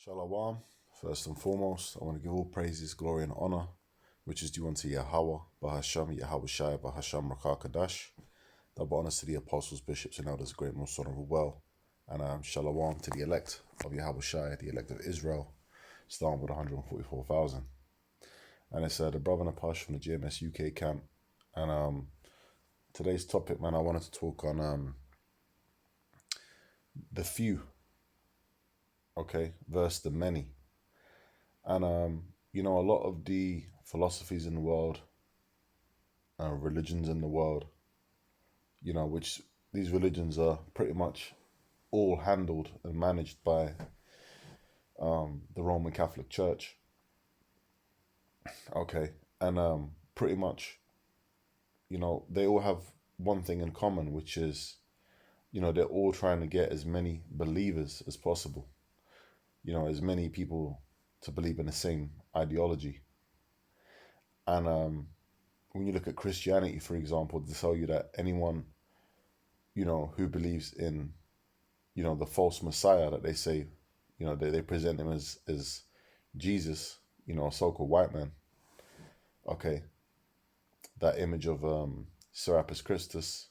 Shalom. First and foremost, I want to give all praises, glory, and honor, which is due unto Yahweh, Bahasham, Yahweh Shai, Bahasham, Rakah Kadash. Double honors to the apostles, bishops, and elders, great most honorable well. And shalom to the elect of Yahweh Shai, the elect of Israel, starting with 144,000. And it's the brother Napash from the GMS UK camp. And today's topic, man, I wanted to talk on the few, okay, versus the many. And, a lot of the philosophies in the world, religions in the world, which these religions are pretty much all handled and managed by the Roman Catholic Church. Okay. And pretty much, they all have one thing in common, which is, they're all trying to get as many believers as possible, as many people to believe in the same ideology. And when you look at Christianity, for example, they tell you that anyone, who believes in, the false Messiah that they say, they present him as Jesus, a so-called white man. Okay. That image of Serapis Christus,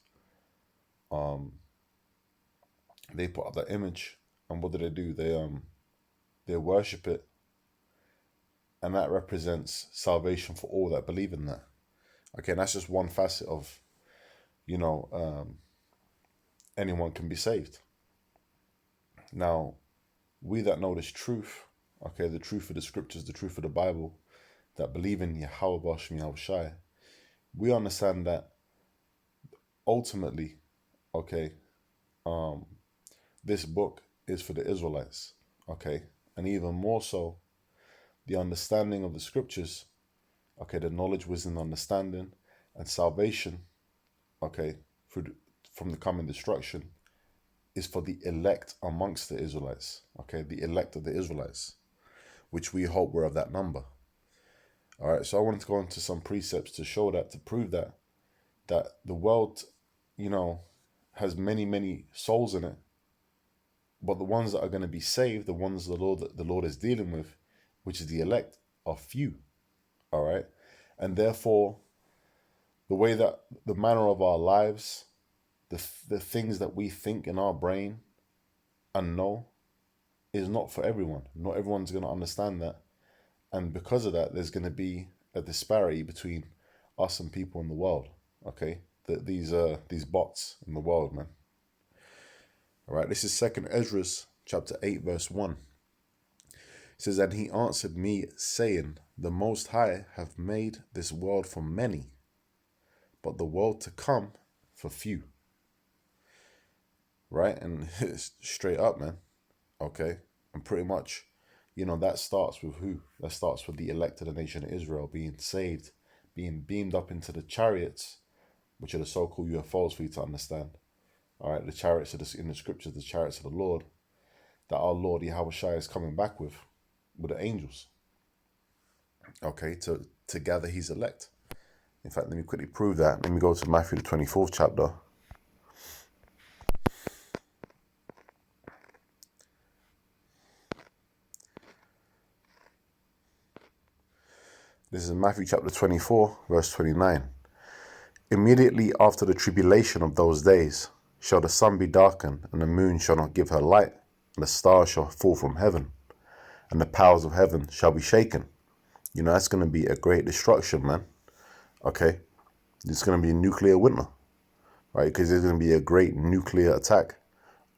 they put up that image, and what do? They worship it, and that represents salvation for all that believe in that. Okay, and that's just one facet of, anyone can be saved. Now, we that know this truth, okay, the truth of the scriptures, the truth of the Bible, that believe in Yahweh Bashem Yahweh Shai, we understand that ultimately, okay, this book is for the Israelites, okay, and even more so, the understanding of the scriptures, okay, the knowledge, wisdom, understanding, and salvation, okay, from the coming destruction, is for the elect amongst the Israelites, okay, the elect of the Israelites, which we hope we're of that number. All right, so I wanted to go into some precepts to show that, to prove that the world, has many, many souls in it, but the ones that are going to be saved, the ones the Lord is dealing with, which is the elect, are few. All right, and therefore, the manner of our lives, the things that we think in our brain and know, is not for everyone. Not everyone's going to understand that, and because of that, there's going to be a disparity between us and people in the world. Okay, these bots in the world, man. All right, this is 2 Ezra chapter 8 verse 1. It says, "And he answered me, saying, The Most High hath made this world for many, but the world to come for few." Right? And it's straight up, man. Okay? And pretty much, that starts with who? That starts with the elect of the nation of Israel being saved, being beamed up into the chariots, which are the so-called UFOs for you to understand. All right? The chariots in the scriptures, the chariots of the Lord, that our Lord Yahweh Shai is coming back with the angels. Okay? To gather his elect. In fact, let me quickly prove that. Let me go to Matthew the 24th chapter. This is Matthew chapter 24, verse 29. "Immediately after the tribulation of those days shall the sun be darkened, and the moon shall not give her light, and the stars shall fall from heaven, and the powers of heaven shall be shaken." That's going to be a great destruction, man. Okay? It's going to be a nuclear winter, right? Because there's going to be a great nuclear attack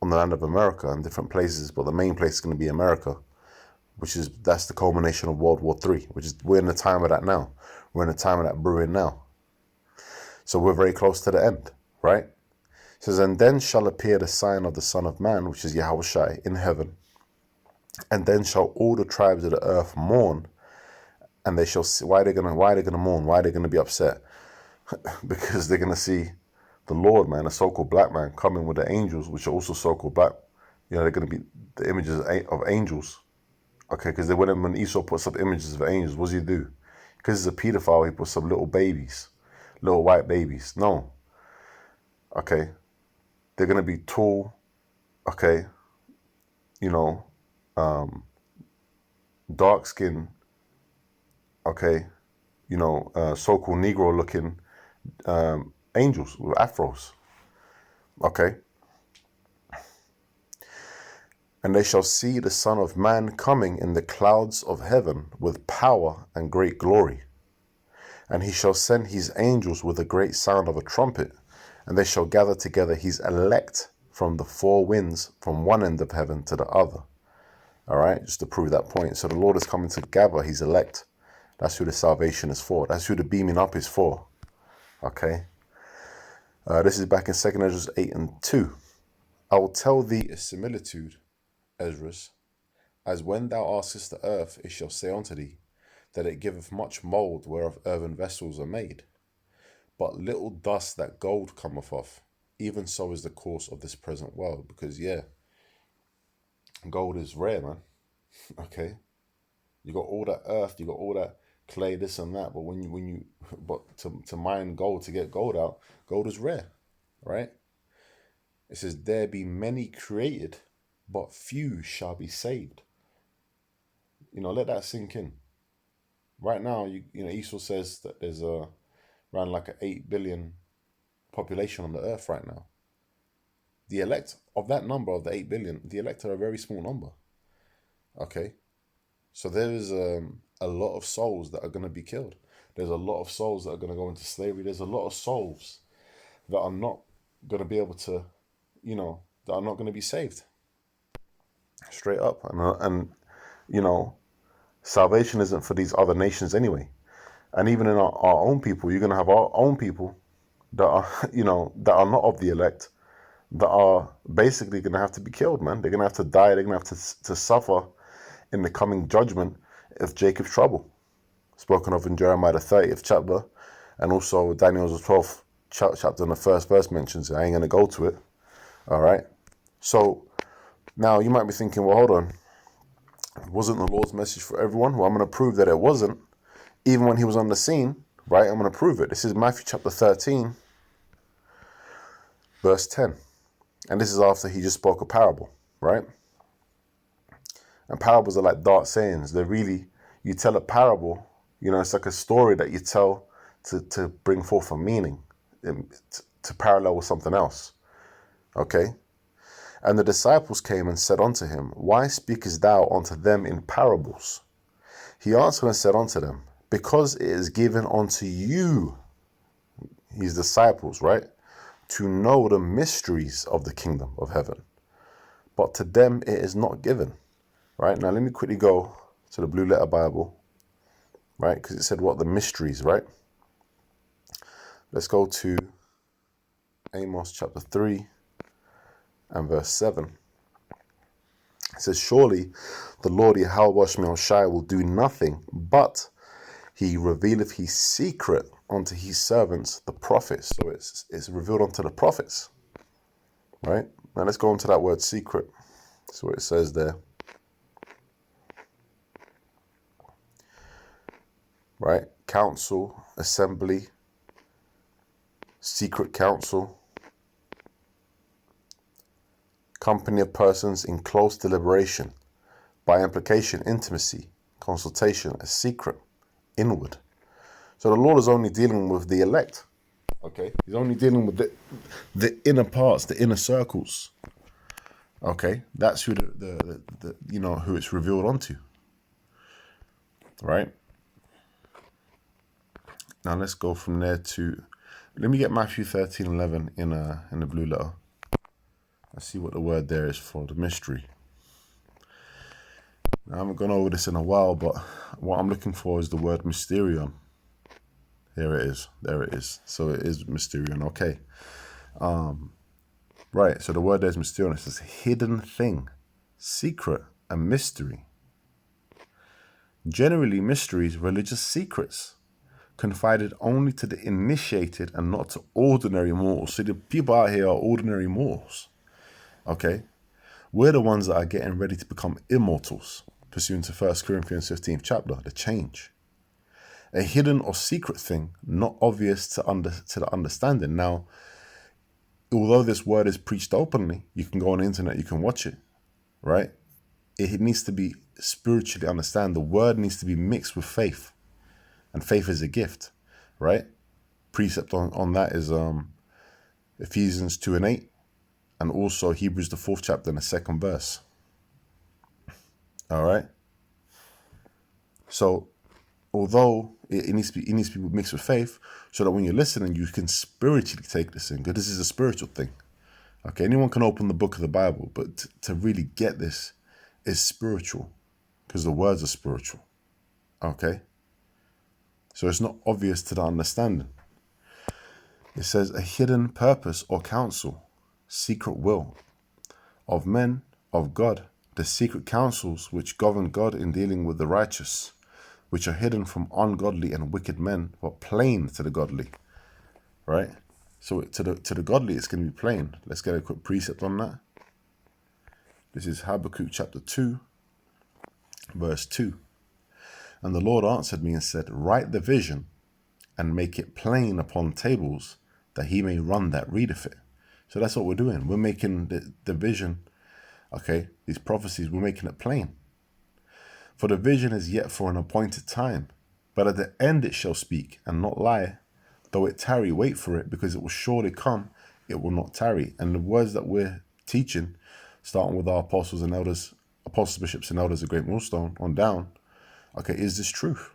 on the land of America and different places, but the main place is going to be America, that's the culmination of World War III, we're in the time of that now. We're in the time of that brewing now. So we're very close to the end, right? It says, "And then shall appear the sign of the Son of Man, which is Yahweh Shai, in heaven. And then shall all the tribes of the earth mourn, and they shall see." Why are they gonna mourn? Why are they gonna be upset? Because they're gonna see the Lord, man, a so-called black man, coming with the angels, which are also so-called black. They're gonna be the images of angels. Okay, because when Esau puts up images of angels, what does he do? Because he's a pedophile, he puts up little babies, little white babies. No. Okay. They're going to be tall, okay, dark skin, okay, so-called Negro looking angels with afros, okay? And they shall see the Son of Man coming in the clouds of heaven with power and great glory. And he shall send his angels with a great sound of a trumpet, and they shall gather together his elect from the four winds, from one end of heaven to the other. All right, just to prove that point. So the Lord is coming to gather his elect. That's who the salvation is for. That's who the beaming up is for. Okay. This is back in 2 Ezra 8:2. I will tell thee a similitude, Esdras, as when thou askest the earth, it shall say unto thee, that it giveth much mould whereof earthen vessels are made. But little dust that gold cometh off, even so is the course of this present world. Because, gold is rare, man. Okay? You got all that earth, you got all that clay, this and that, but to mine gold, to get gold out, gold is rare, right? It says, there be many created, but few shall be saved. Let that sink in. Right now, Esau says that there's around like an 8 billion population on the earth right now. The elect of that number, of the 8 billion, the elect are a very small number. Okay? So there is a lot of souls that are going to be killed. There's a lot of souls that are going to go into slavery. There's a lot of souls that are not going to be able to, that are not going to be saved. Straight up. And salvation isn't for these other nations anyway. And even in our own people, you're going to have our own people that are, that are not of the elect, that are basically going to have to be killed, man. They're going to have to die. They're going to have to suffer in the coming judgment of Jacob's trouble, spoken of in Jeremiah the 30th chapter, and also Daniel's 12th chapter in the first verse mentions it. I ain't going to go to it. All right. So now you might be thinking, well, hold on. Wasn't the Lord's message for everyone? Well, I'm going to prove that it wasn't. Even when he was on the scene, right? I'm going to prove it. This is Matthew chapter 13, verse 10. And this is after he just spoke a parable, right? And parables are like dark sayings. They're really, you tell a parable, it's like a story that you tell to bring forth a meaning, to parallel with something else. Okay? And the disciples came and said unto him, why speakest thou unto them in parables? He answered and said unto them, because it is given unto you, his disciples, right, to know the mysteries of the kingdom of heaven. But to them it is not given. Right, now let me quickly go to the Blue Letter Bible, right, because it said what? The mysteries, right? Let's go to Amos chapter 3 and verse 7. It says, surely the Lord Yahweh Shai will do nothing, but he revealeth his secret unto his servants, the prophets. So it's revealed unto the prophets, right? Now let's go into that word secret. That's what it says there. Right? Council, assembly, secret council, company of persons in close deliberation, by implication, intimacy, consultation, a secret, inward. So the Lord is only dealing with the elect. Okay? He's only dealing with the inner parts, the inner circles. Okay? That's who the who it's revealed onto. Right? Now let's go from there to, let me get Matthew 13:11 in the Blue Letter. Let's see what the word there is for the mystery. Now, I haven't gone over this in a while, but what I'm looking for is the word mysterion. Here it is. There it is. So it is mysterion. Okay. Right. So the word there is mysterion. It says hidden thing, secret, and mystery. Generally, mysteries, religious secrets, confided only to the initiated and not to ordinary mortals. So the people out here are ordinary mortals. Okay? We're the ones that are getting ready to become immortals, pursuant to 1 Corinthians 15th chapter, the change. A hidden or secret thing, not obvious to the understanding. Now, although this word is preached openly, you can go on the internet, you can watch it, right? it needs to be spiritually understand. The word needs to be mixed with faith, and faith is a gift, right? Precept on that is Ephesians 2:8, and also Hebrews the 4th chapter and the 2nd verse. All right. So although it needs to be mixed with faith, so that when you're listening, you can spiritually take this in, because this is a spiritual thing. Okay, anyone can open the book of the Bible, but to really get this is spiritual, because the words are spiritual. Okay, so it's not obvious to the understanding. It says a hidden purpose or counsel, secret will of men, of God, the secret counsels which govern God in dealing with the righteous, which are hidden from ungodly and wicked men, but plain to the godly. Right? So to the godly, it's going to be plain. Let's get a quick precept on that. This is Habakkuk chapter 2, verse 2. And the Lord answered me and said, write the vision and make it plain upon tables, that he may run that readeth it. So that's what we're doing. We're making the vision, okay, these prophecies, we're making it plain. For the vision is yet for an appointed time, but at the end it shall speak and not lie. Though it tarry, wait for it, because it will surely come, it will not tarry. And the words that we're teaching, starting with our apostles and elders, apostles, bishops and elders of Great Millstone on down, okay, is this truth?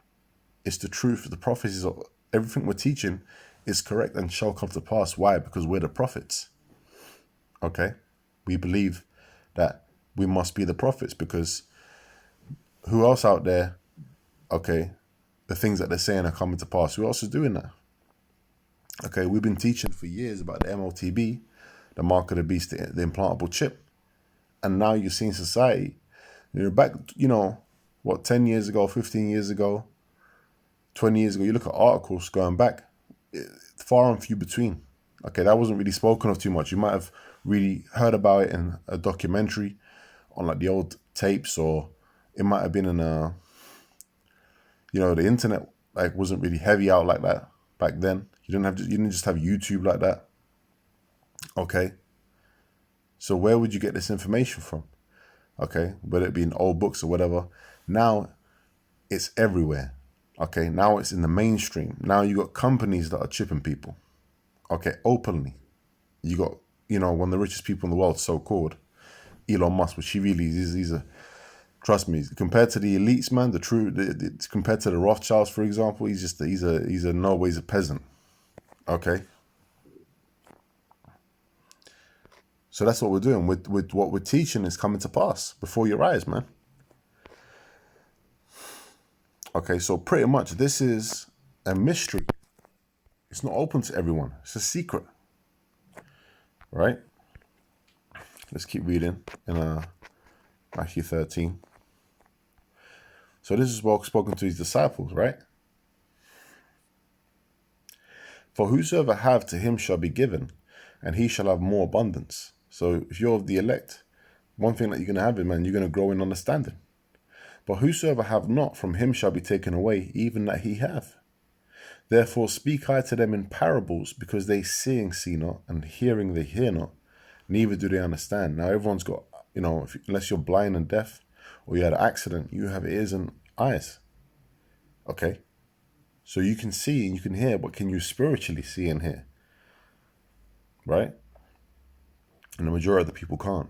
It's the truth. The prophecies of everything we're teaching is correct and shall come to pass. Why? Because we're the prophets. Okay? We believe that we must be the prophets, because who else out there, okay, the things that they're saying are coming to pass? Who else is doing that? Okay, we've been teaching for years about the MOTB, the mark of the beast, the implantable chip. And now you're seeing society, you're back, 10 years ago, 15 years ago, 20 years ago, you look at articles going back, far and few between. Okay, that wasn't really spoken of too much. You might have really heard about it in a documentary on like the old tapes, or it might have been in the internet like wasn't really heavy out like that back then. You didn't just have YouTube like that. Okay. So where would you get this information from? Okay, whether it be in old books or whatever. Now it's everywhere. Okay, now it's in the mainstream. Now you got companies that are chipping people. Okay, openly. You got, one of the richest people in the world, so-called, Elon Musk, which he really is. He's a, trust me, compared to the elites, man, compared to the Rothschilds, for example, he's no ways a peasant. Okay. So that's what we're doing. With what we're teaching is coming to pass before your eyes, man. Okay, so pretty much this is a mystery. It's not open to everyone. It's a secret. Right? Let's keep reading in Matthew 13. So this is what spoken to his disciples, right? For whosoever have, to him shall be given, and he shall have more abundance. So if you're of the elect, one thing that you're going to have, man, you're going to grow in understanding. But whosoever have not, from him shall be taken away, even that he have. Therefore speak I to them in parables, because they seeing see not, and hearing they hear not, neither do they understand. Now everyone's got, unless you're blind and deaf, or you had an accident, you have ears and eyes. Okay? So you can see and you can hear, but can you spiritually see and hear? Right? And the majority of the people can't.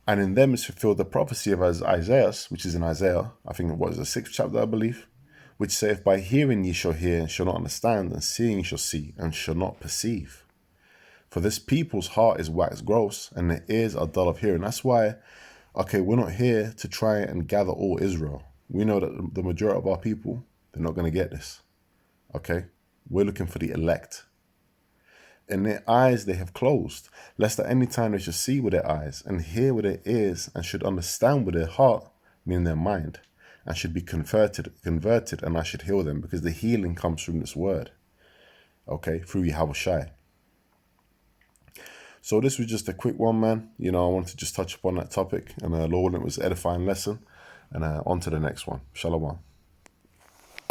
And in them is fulfilled the prophecy of Isaiah, which is in Isaiah, I think it was the 6th chapter, I believe, which saith, by hearing ye shall hear and shall not understand, and seeing ye shall see and shall not perceive. For this people's heart is waxed gross, and their ears are dull of hearing. That's why, okay, we're not here to try and gather all Israel. We know that the majority of our people, they're not going to get this. Okay? We're looking for the elect. And their eyes they have closed, lest at any time they should see with their eyes, and hear with their ears, and should understand with their heart, meaning their mind, and should be converted, and I should heal them, because the healing comes from this word. Okay, through Yahushai. So this was just a quick one, man. I wanted to just touch upon that topic, and Lord, it was an edifying lesson, and on to the next one. Shalom.